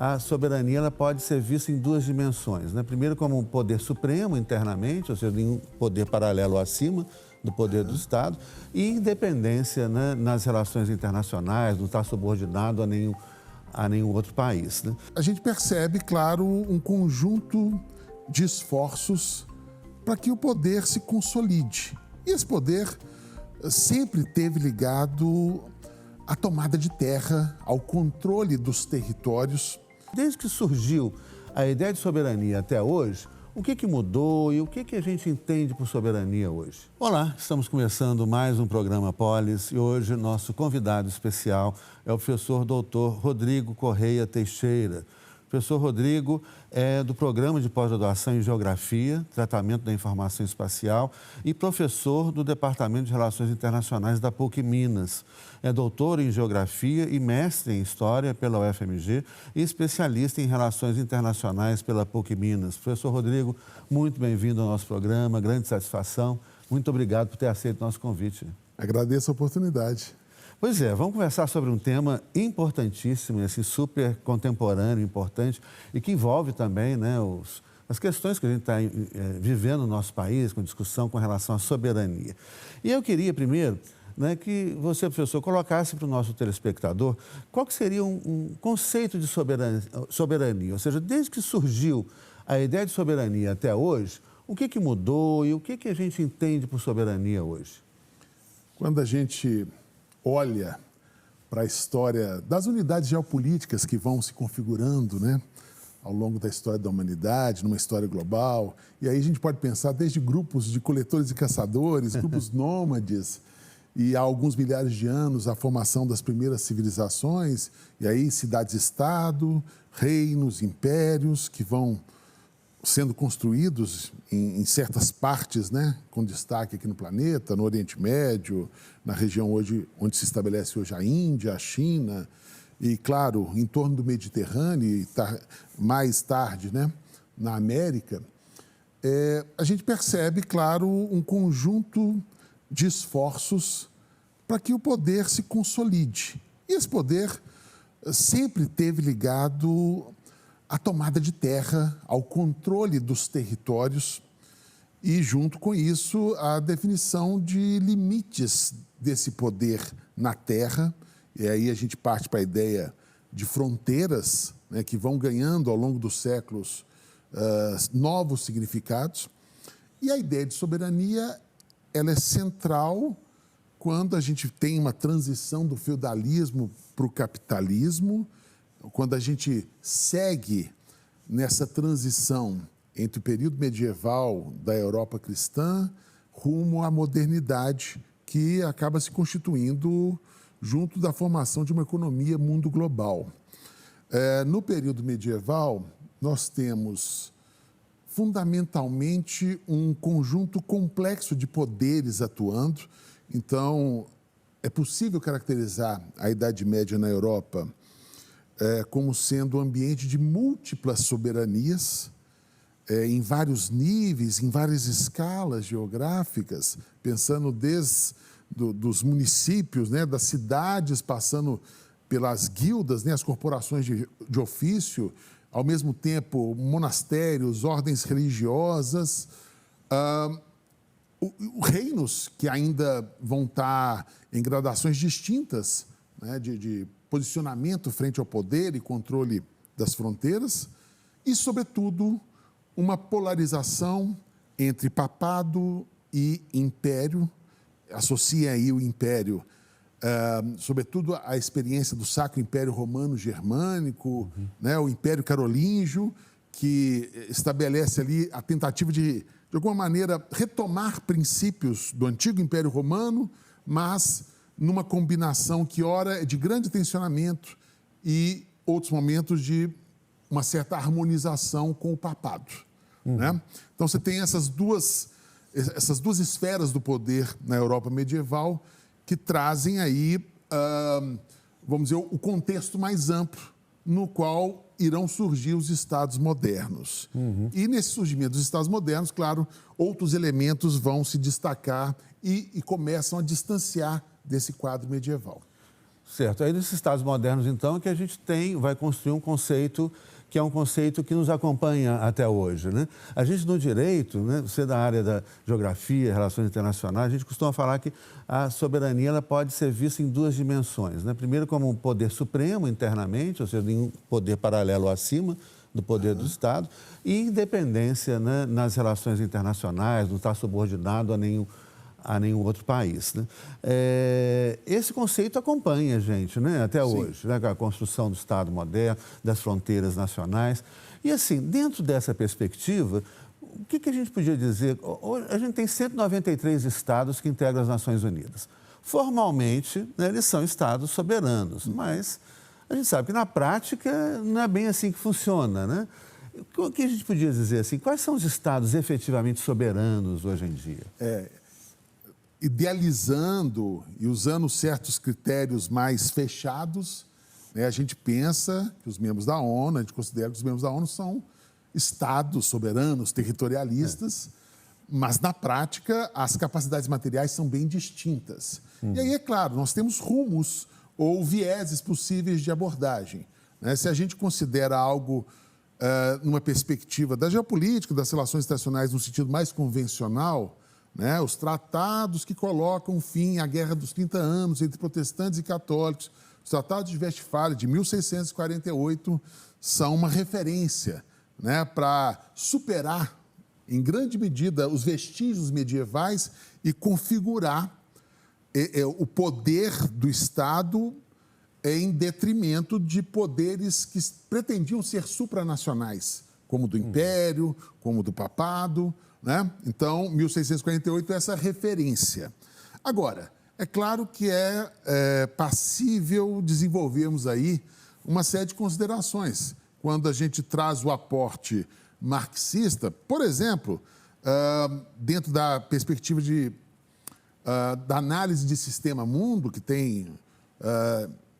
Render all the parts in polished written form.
a soberania ela pode ser vista em duas dimensões, né? Primeiro, como um poder supremo internamente, ou seja, nenhum poder paralelo acima do poder do Estado, e independência, né, nas relações internacionais, não está subordinado a nenhum outro país, né? A gente percebe, claro, um conjunto de esforços para que o poder se consolide. E esse poder sempre esteve ligado à tomada de terra, ao controle dos territórios. Desde que surgiu a ideia de soberania até hoje, o que mudou e o que a gente entende por soberania hoje? Olá, estamos começando mais um programa Polis e hoje nosso convidado especial é o professor doutor Rodrigo Correia Teixeira. O professor Rodrigo é do Programa de Pós-Graduação em Geografia, Tratamento da Informação Espacial e professor do Departamento de Relações Internacionais da PUC Minas. É doutor em Geografia e mestre em História pela UFMG e especialista em Relações Internacionais pela PUC Minas. Professor Rodrigo, muito bem-vindo ao nosso programa, grande satisfação. Muito obrigado por ter aceito o nosso convite. Agradeço a oportunidade. Pois é, vamos conversar sobre um tema importantíssimo, assim, super contemporâneo, importante, e que envolve também, né, as questões que a gente está vivendo no nosso país, com discussão com relação à soberania. E eu queria, primeiro, né, que você, professor, colocasse para o nosso telespectador qual que seria um conceito de soberania, ou seja, desde que surgiu a ideia de soberania até hoje, o que mudou e o que a gente entende por soberania hoje? Quando a gente olha para a história das unidades geopolíticas que vão se configurando, né, ao longo da história da humanidade, numa história global, e aí a gente pode pensar desde grupos de coletores e caçadores, grupos nômades, e há alguns milhares de anos a formação das primeiras civilizações, e aí cidades-estado, reinos, impérios que vão sendo construídos em certas partes, né, com destaque aqui no planeta, no Oriente Médio, na região hoje, onde se estabelece hoje a Índia, a China, e, claro, em torno do Mediterrâneo, e mais tarde, né, na América, a gente percebe, claro, um conjunto de esforços para que o poder se consolide. E esse poder sempre esteve ligado à tomada de terra, ao controle dos territórios e, junto com isso, a definição de limites desse poder na terra. E aí a gente parte para a ideia de fronteiras, né, que vão ganhando ao longo dos séculos novos significados. E a ideia de soberania, ela é central quando a gente tem uma transição do feudalismo para o capitalismo, quando a gente segue nessa transição entre o período medieval da Europa cristã rumo à modernidade, que acaba se constituindo junto da formação de uma economia mundo global. No período medieval, nós temos fundamentalmente um conjunto complexo de poderes atuando. Então, é possível caracterizar a Idade Média na Europa como sendo um ambiente de múltiplas soberanias, em vários níveis, em várias escalas geográficas, pensando desde dos municípios, né, das cidades, passando pelas guildas, né, as corporações de ofício, ao mesmo tempo monastérios, ordens religiosas, reinos que ainda vão estar em gradações distintas, né, de posicionamento frente ao poder e controle das fronteiras e, sobretudo, uma polarização entre papado e império. Associa aí o império, sobretudo, à experiência do Sacro Império Romano Germânico, né, o Império Carolíngio, que estabelece ali a tentativa de alguma maneira, retomar princípios do antigo Império Romano, mas numa combinação que, ora, é de grande tensionamento e outros momentos de uma certa harmonização com o papado. Né? Então, você tem essas duas esferas do poder na Europa medieval que trazem aí, vamos dizer, o contexto mais amplo no qual irão surgir os Estados modernos. E nesse surgimento dos Estados modernos, claro, outros elementos vão se destacar e começam a distanciar desse quadro medieval. Certo. Aí, nesses Estados modernos, então, é que a gente vai construir um conceito que é um conceito que nos acompanha até hoje, né? A gente, no direito, né, você da área da geografia, relações internacionais, a gente costuma falar que a soberania ela pode ser vista em duas dimensões, né? Primeiro, como um poder supremo internamente, ou seja, um poder paralelo acima do poder do Estado, e independência, né, nas relações internacionais, não está subordinado a nenhum outro país, né? Esse conceito acompanha a gente, né, até hoje, né, a construção do Estado moderno, das fronteiras nacionais. E assim, dentro dessa perspectiva, o que a gente podia dizer? A gente tem 193 estados que integram as Nações Unidas. Formalmente, né, eles são estados soberanos, mas a gente sabe que na prática não é bem assim que funciona, né? O que a gente podia dizer assim? Quais são os estados efetivamente soberanos hoje em dia? Idealizando e usando certos critérios mais fechados, né, a gente pensa que os membros da ONU, a gente considera que os membros da ONU são estados soberanos, territorialistas, mas na prática as capacidades materiais são bem distintas. E aí, é claro, nós temos rumos ou vieses possíveis de abordagem, né? Se a gente considera algo numa perspectiva da geopolítica, das relações internacionais no sentido mais convencional, né, os tratados que colocam fim à Guerra dos 30 Anos entre protestantes e católicos, os tratados de Westfália de 1648 são uma referência, né, para superar, em grande medida, os vestígios medievais e configurar o poder do Estado em detrimento de poderes que pretendiam ser supranacionais, como do Império, como do Papado, né? Então, 1648 é essa referência. Agora, é claro que é passível desenvolvermos aí uma série de considerações. Quando a gente traz o aporte marxista, por exemplo, dentro da perspectiva da análise de sistema-mundo, que tem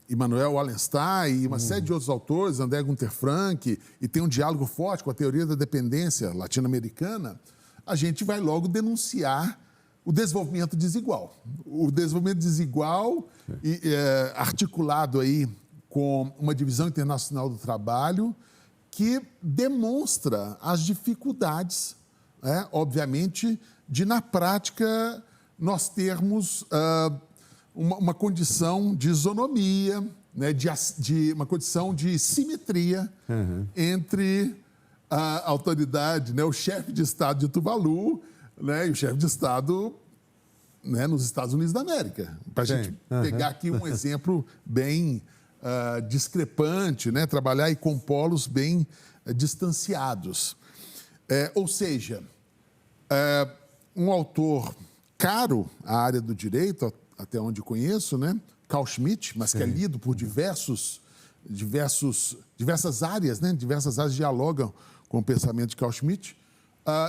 Immanuel Wallenstein e uma série de outros autores, André Gunther Frank, e tem um diálogo forte com a teoria da dependência latino-americana, a gente vai logo denunciar o desenvolvimento desigual. O desenvolvimento desigual, articulado aí com uma divisão internacional do trabalho, que demonstra as dificuldades, obviamente, de, na prática, nós termos uma condição de isonomia, né, de uma condição de simetria entre a autoridade, né, o chefe de Estado de Tuvalu, né, e o chefe de Estado, né, nos Estados Unidos da América. Para a gente pegar aqui um exemplo bem discrepante, né, trabalhar aí com polos bem distanciados. Ou seja, um autor caro à área do direito, até onde conheço, né, Carl Schmitt, mas que é lido por diversas áreas, né, diversas áreas dialogam com o pensamento de Carl Schmitt,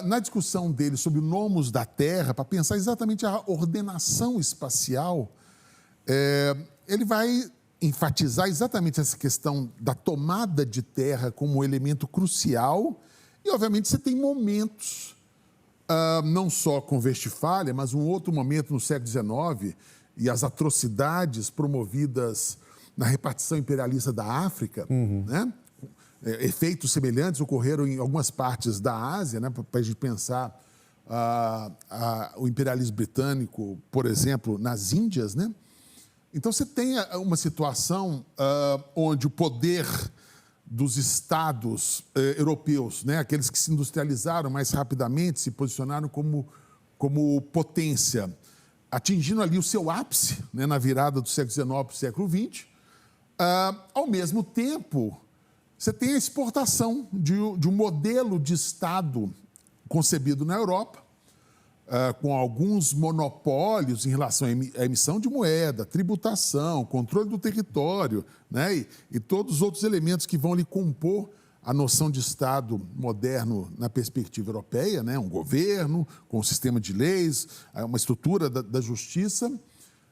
na discussão dele sobre o nomos da Terra, para pensar exatamente a ordenação espacial, ele vai enfatizar exatamente essa questão da tomada de terra como um elemento crucial, e, obviamente, você tem momentos, não só com Westfália, mas um outro momento no século XIX, e as atrocidades promovidas na repartição imperialista da África, né? Efeitos semelhantes ocorreram em algumas partes da Ásia, né? Para a gente pensar o imperialismo britânico, por exemplo, nas Índias, né? Então, você tem uma situação onde o poder dos estados europeus, né? Aqueles que se industrializaram mais rapidamente, se posicionaram como potência, atingindo ali o seu ápice, né? Na virada do século XIX para o século XX, ao mesmo tempo, você tem a exportação de um modelo de Estado concebido na Europa, com alguns monopólios em relação à emissão de moeda, tributação, controle do território, né? E todos os outros elementos que vão lhe compor a noção de Estado moderno na perspectiva europeia, né? Um governo com um sistema de leis, uma estrutura da justiça,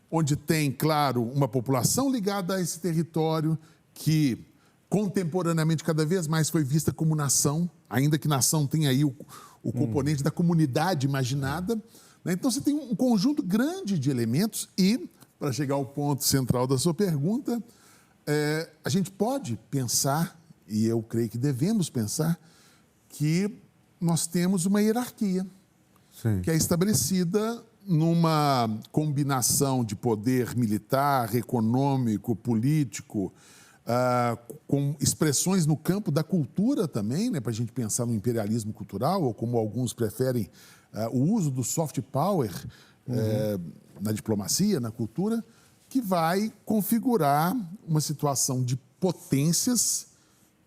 onde tem, claro, uma população ligada a esse território que contemporaneamente cada vez mais foi vista como nação, ainda que nação tenha aí o componente da comunidade imaginada, né? Então, você tem um conjunto grande de elementos e para chegar ao ponto central da sua pergunta, a gente pode pensar, e eu creio que devemos pensar, que nós temos uma hierarquia Sim. que é estabelecida numa combinação de poder militar, econômico, político, com expressões no campo da cultura também, né, para a gente pensar no imperialismo cultural, ou como alguns preferem, o uso do soft power na diplomacia, na cultura, que vai configurar uma situação de potências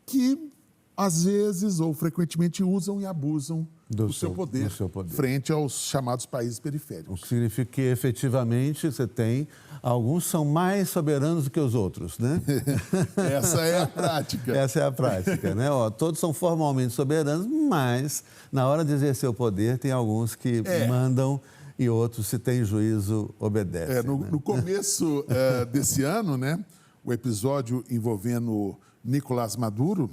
que, às vezes ou frequentemente, usam e abusam do seu poder frente aos chamados países periféricos. O que significa que, efetivamente, você tem... Alguns são mais soberanos do que os outros, né? Essa é a prática. Essa é a prática, né? Todos são formalmente soberanos, mas, na hora de exercer o poder, tem alguns que mandam e outros, se tem juízo, obedecem. No começo desse ano, né, o episódio envolvendo Nicolás Maduro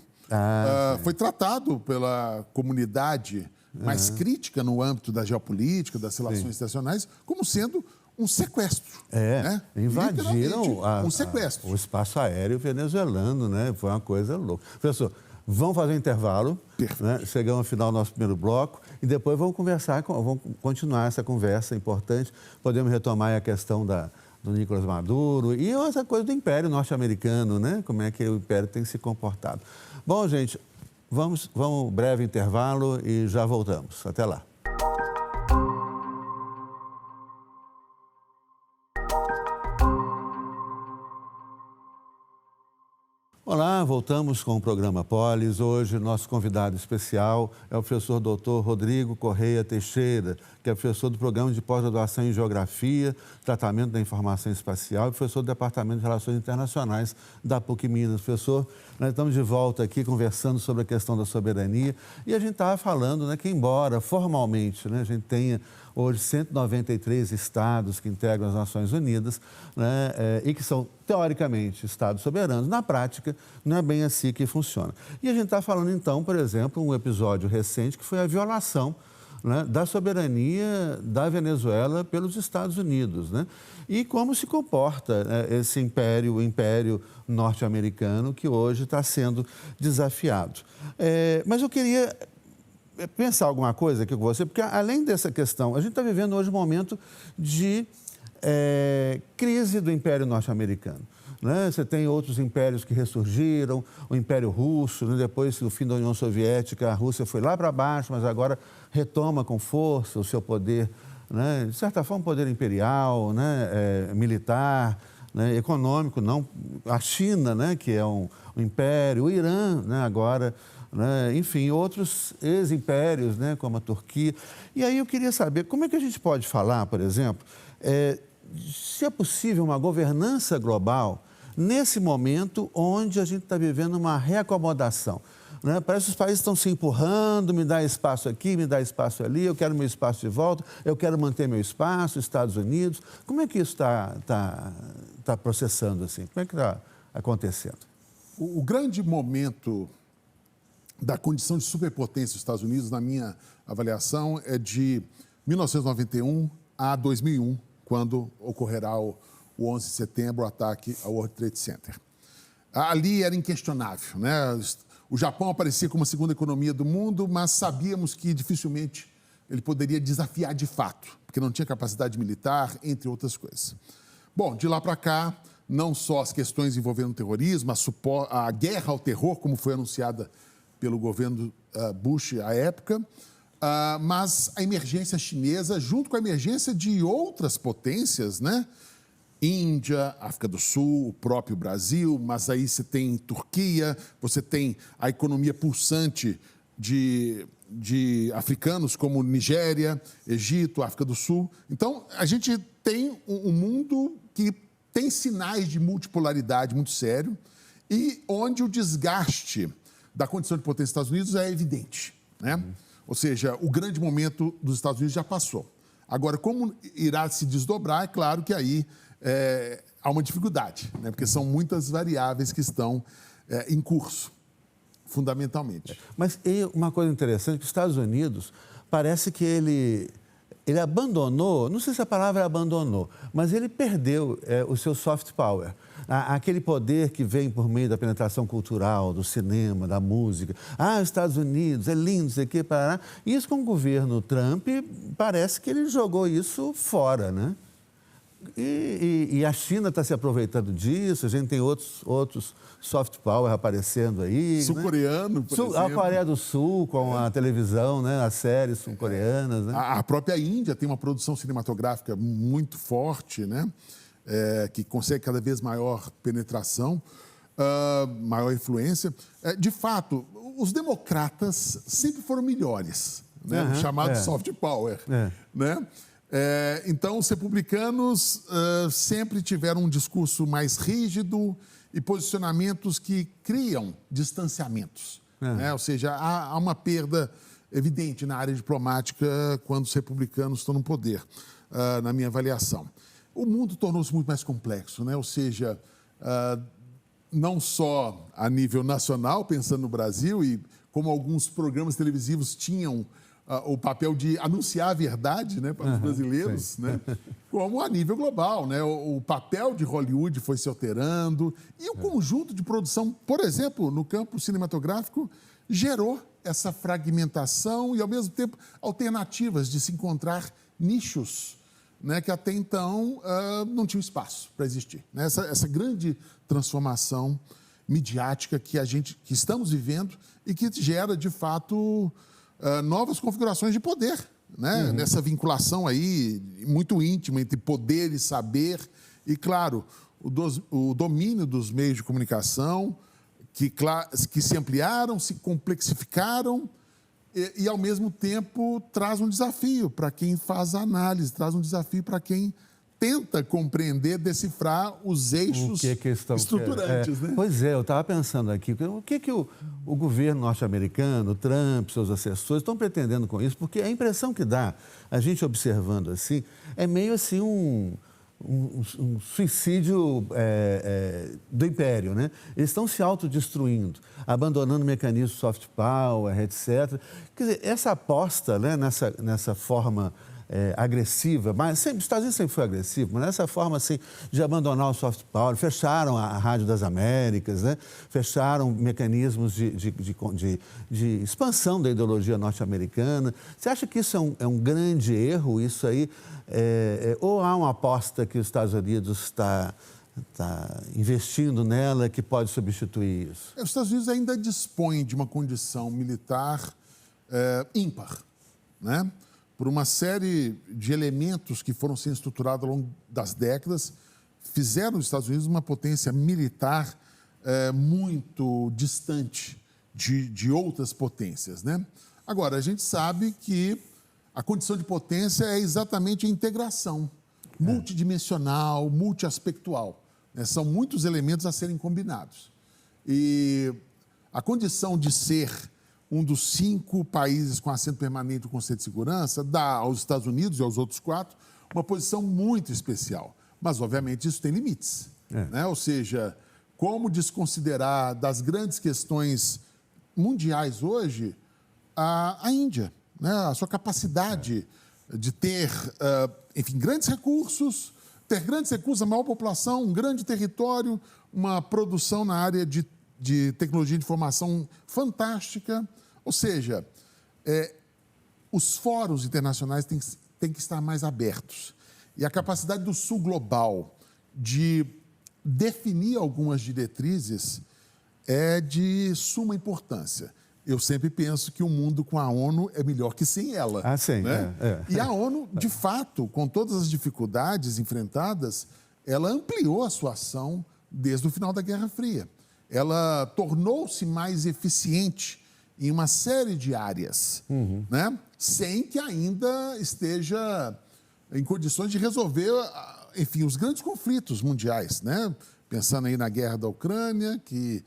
foi tratado pela comunidade mais crítica no âmbito da geopolítica, das relações internacionais, como sendo um sequestro. Né? Invadiram um sequestro. O espaço aéreo venezuelano, né? Foi uma coisa louca. Professor, vamos fazer um intervalo, né? Chegamos ao final do nosso primeiro bloco e depois vamos continuar essa conversa importante. Podemos retomar a questão do Nicolás Maduro e essa coisa do Império Norte-Americano, né? Como é que o Império tem se comportado. Bom, gente, vamos breve intervalo e já voltamos. Até lá. Olá, voltamos com o programa Polis. Hoje, nosso convidado especial é o professor Dr. Rodrigo Correia Teixeira, que é professor do Programa de Pós-Graduação em Geografia, Tratamento da Informação Espacial e professor do Departamento de Relações Internacionais da PUC Minas. Professor, nós estamos de volta aqui conversando sobre a questão da soberania e a gente estava falando, né, que embora formalmente, né, a gente tenha hoje 193 estados que integram as Nações Unidas, né, e que são, teoricamente, estados soberanos. Na prática, não é bem assim que funciona. E a gente está falando, então, por exemplo, um episódio recente que foi a violação, né, da soberania da Venezuela pelos Estados Unidos, né? E como se comporta, né, esse império, o império norte-americano, que hoje está sendo desafiado. Mas eu queria pensar alguma coisa aqui com você, porque além dessa questão, a gente está vivendo hoje um momento de crise do Império Norte-Americano. Né? Você tem outros impérios que ressurgiram, o Império Russo, né? Depois do fim da União Soviética, a Rússia foi lá para baixo, mas agora retoma com força o seu poder, né? De certa forma, poder imperial, né? Militar, né? Econômico, não. A China, né? Que é um império, o Irã, né? Agora... Né? Enfim, outros ex-impérios, né? Como a Turquia. E aí eu queria saber, como é que a gente pode falar, por exemplo, se é possível uma governança global nesse momento onde a gente está vivendo uma reacomodação. Né? Parece que os países estão se empurrando, me dá espaço aqui, me dá espaço ali, eu quero meu espaço de volta, eu quero manter meu espaço, Estados Unidos. Como é que isso está processando assim? Como é que está acontecendo? O grande momento da condição de superpotência dos Estados Unidos, na minha avaliação, é de 1991 a 2001, quando ocorrerá o 11 de setembro, o ataque ao World Trade Center. Ali era inquestionável, né? O Japão aparecia como a segunda economia do mundo, mas sabíamos que dificilmente ele poderia desafiar de fato, porque não tinha capacidade militar, entre outras coisas. Bom, de lá para cá, não só as questões envolvendo o terrorismo, a guerra ao terror, como foi anunciada pelo governo Bush à época, mas a emergência chinesa, junto com a emergência de outras potências, né? Índia, África do Sul, o próprio Brasil, mas aí você tem Turquia, você tem a economia pulsante de africanos como Nigéria, Egito, África do Sul. Então, a gente tem um mundo que tem sinais de multipolaridade muito sério e onde o desgaste da condição de potência dos Estados Unidos é evidente, né? Ou seja, o grande momento dos Estados Unidos já passou. Agora, como irá se desdobrar, é claro que aí há uma dificuldade, né? Porque são muitas variáveis que estão em curso, fundamentalmente. Mas uma coisa interessante, que os Estados Unidos, parece que ele ele abandonou, não sei se a palavra é abandonou, mas ele perdeu o seu soft power. Aquele poder que vem por meio da penetração cultural, do cinema, da música. Os Estados Unidos, é lindo, não sei o quê, parará. Isso com o governo Trump, parece que ele jogou isso fora, né? E a China está se aproveitando disso, a gente tem outros soft power aparecendo aí. Sul-coreano, por exemplo. A Coreia do Sul, com a televisão, né? As séries sul-coreanas. Né? A própria Índia tem uma produção cinematográfica muito forte, né? Que consegue cada vez maior penetração, maior influência. De fato, os democratas sempre foram melhores, né? O chamado soft power. Né? Então, os republicanos sempre tiveram um discurso mais rígido e posicionamentos que criam distanciamentos. Né? Ou seja, há uma perda evidente na área diplomática quando os republicanos estão no poder, na minha avaliação. O mundo tornou-se muito mais complexo, né? Ou seja, não só a nível nacional, pensando no Brasil, e como alguns programas televisivos tinham o papel de anunciar a verdade, né, para os brasileiros, né, como a nível global. Né, o papel de Hollywood foi se alterando e o conjunto de produção, por exemplo, no campo cinematográfico, gerou essa fragmentação e, ao mesmo tempo, alternativas de se encontrar nichos, né, que até então não tinham espaço para existir. Né, essa grande transformação midiática que estamos vivendo e que gera, de fato, novas configurações de poder, né? Nessa vinculação aí muito íntima entre poder e saber e, claro, o domínio dos meios de comunicação que se ampliaram, se complexificaram e, ao mesmo tempo, traz um desafio para quem faz a análise, traz um desafio para quem tenta compreender, decifrar os eixos estruturantes. Né? Pois é, eu estava pensando aqui, o que o governo norte-americano, Trump, seus assessores, estão pretendendo com isso? Porque a impressão que dá, a gente observando assim, é meio assim um suicídio do império, né? Eles estão se autodestruindo, abandonando mecanismos soft power, etc. Quer dizer, essa aposta, né, nessa forma agressiva, mas os Estados Unidos sempre foi agressivo, mas nessa forma assim, de abandonar o soft power, fecharam a Rádio das Américas, né? Fecharam mecanismos de expansão da ideologia norte-americana. Você acha que isso é um grande erro, isso aí? Ou há uma aposta que os Estados Unidos está investindo nela que pode substituir isso? Os Estados Unidos ainda dispõem de uma condição militar ímpar, né? Por uma série de elementos que foram sendo estruturados ao longo das décadas, fizeram os Estados Unidos uma potência militar muito distante de outras potências, né? Agora, a gente sabe que a condição de potência é exatamente a integração multidimensional, multiaspectual. Né? São muitos elementos a serem combinados. E a condição de ser um dos 5 países com assento permanente do Conselho de Segurança dá aos Estados Unidos e aos outros 4 uma posição muito especial. Mas, obviamente, isso tem limites. Né? Ou seja, como desconsiderar das grandes questões mundiais hoje a Índia, né? A sua capacidade de ter, enfim, grandes recursos, a maior população, um grande território, uma produção na área de tecnologia de informação fantástica. Ou seja, os fóruns internacionais têm que estar mais abertos. E a capacidade do Sul global de definir algumas diretrizes é de suma importância. Eu sempre penso que o mundo com a ONU é melhor que sem ela. Sim. Né? E a ONU, de fato, com todas as dificuldades enfrentadas, ela ampliou a sua ação desde o final da Guerra Fria. Ela tornou-se mais eficiente em uma série de áreas, né? Sem que ainda esteja em condições de resolver, enfim, os grandes conflitos mundiais, né? Pensando aí na guerra da Ucrânia, que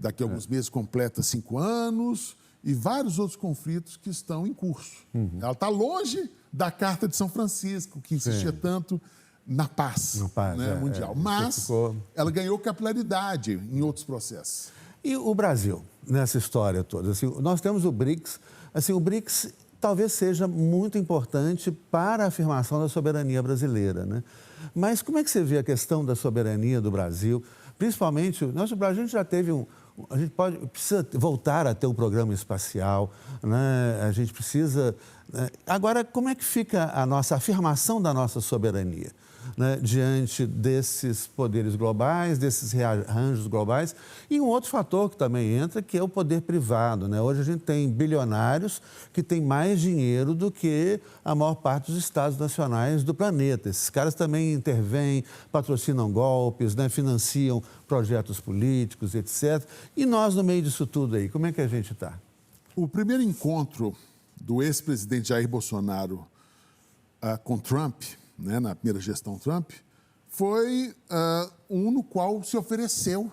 daqui a alguns meses completa 5 anos, e vários outros conflitos que estão em curso. Ela está longe da Carta de São Francisco, que insistia tanto na paz, né, mundial. Mas ela ganhou capilaridade em outros processos. E o Brasil, nessa história toda? Assim, nós temos o BRICS. Assim, o BRICS talvez seja muito importante para a afirmação da soberania brasileira, né? Mas como é que você vê a questão da soberania do Brasil? Principalmente, nosso Brasil já teve a gente precisa voltar a ter um programa espacial, né? A gente precisa... Agora, como é que fica a afirmação da nossa soberania, né? Diante desses poderes globais, desses rearranjos globais? E um outro fator que também entra, que é o poder privado, né? Hoje a gente tem bilionários que têm mais dinheiro do que a maior parte dos estados nacionais do planeta. Esses caras também intervêm, patrocinam golpes, né? Financiam projetos políticos, etc. E nós, no meio disso tudo aí, como é que a gente está? O primeiro encontro do ex-presidente Jair Bolsonaro com Trump, né, na primeira gestão Trump, foi um no qual se ofereceu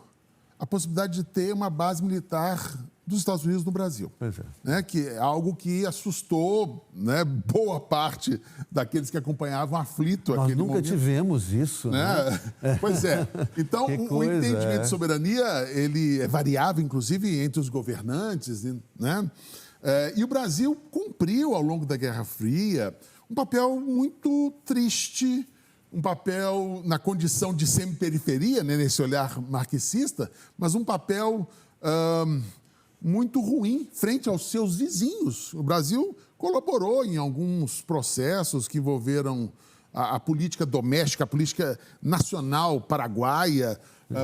a possibilidade de ter uma base militar dos Estados Unidos no Brasil. Pois é. Né, que é algo que assustou, né, boa parte daqueles que acompanhavam aflito aquele momento. Nós nunca tivemos isso, né? Pois é. Então, o entendimento de soberania, ele é variável, inclusive, entre os governantes, né? E o Brasil cumpriu, ao longo da Guerra Fria, um papel muito triste, um papel na condição de semi-periferia, né, nesse olhar marxista, mas um papel muito ruim frente aos seus vizinhos. O Brasil colaborou em alguns processos que envolveram a política doméstica, a política nacional paraguaia,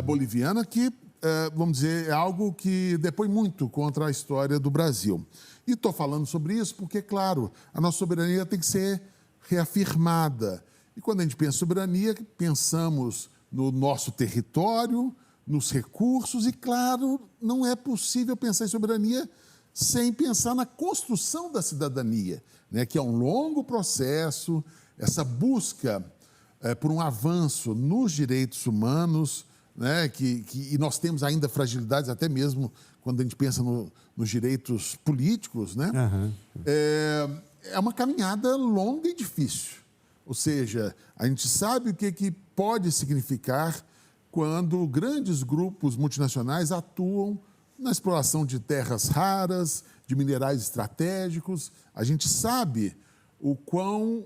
boliviana, que, vamos dizer, é algo que depõe muito contra a história do Brasil. E estou falando sobre isso porque, claro, a nossa soberania tem que ser reafirmada. E quando a gente pensa em soberania, pensamos no nosso território, nos recursos e, claro, não é possível pensar em soberania sem pensar na construção da cidadania, né, que é um longo processo, essa busca por um avanço nos direitos humanos, né, e nós temos ainda fragilidades, até mesmo quando a gente pensa nos direitos políticos, né? Uhum. É uma caminhada longa e difícil. Ou seja, a gente sabe o que pode significar quando grandes grupos multinacionais atuam na exploração de terras raras, de minerais estratégicos. A gente sabe o quão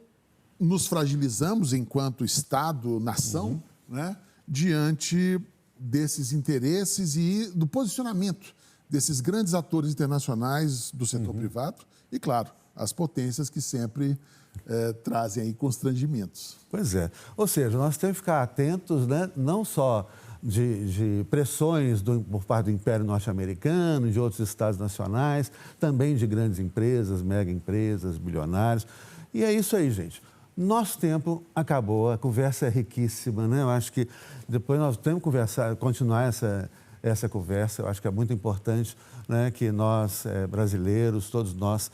nos fragilizamos enquanto Estado, nação, né, diante desses interesses e do posicionamento desses grandes atores internacionais do setor privado e, claro, as potências que sempre trazem aí constrangimentos. Pois é. Ou seja, nós temos que ficar atentos, né, não só de pressões por parte do Império Norte-Americano, de outros estados nacionais, também de grandes empresas, mega empresas, bilionários. E é isso aí, gente. Nosso tempo acabou, a conversa é riquíssima, né? Eu acho que depois nós temos que continuar essa conversa. Eu acho que é muito importante, né, que nós, brasileiros, todos nós,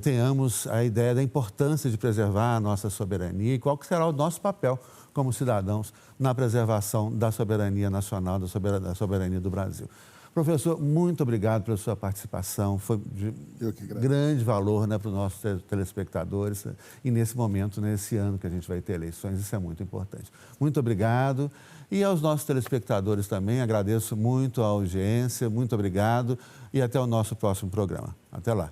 tenhamos a ideia da importância de preservar a nossa soberania e qual que será o nosso papel como cidadãos na preservação da soberania nacional, da soberania do Brasil. Professor, muito obrigado pela sua participação. Foi de grande valor, né, para os nossos telespectadores. E nesse momento, nesse ano que a gente vai ter eleições, isso é muito importante. Muito obrigado. E aos nossos telespectadores também, agradeço muito a audiência. Muito obrigado e até o nosso próximo programa. Até lá.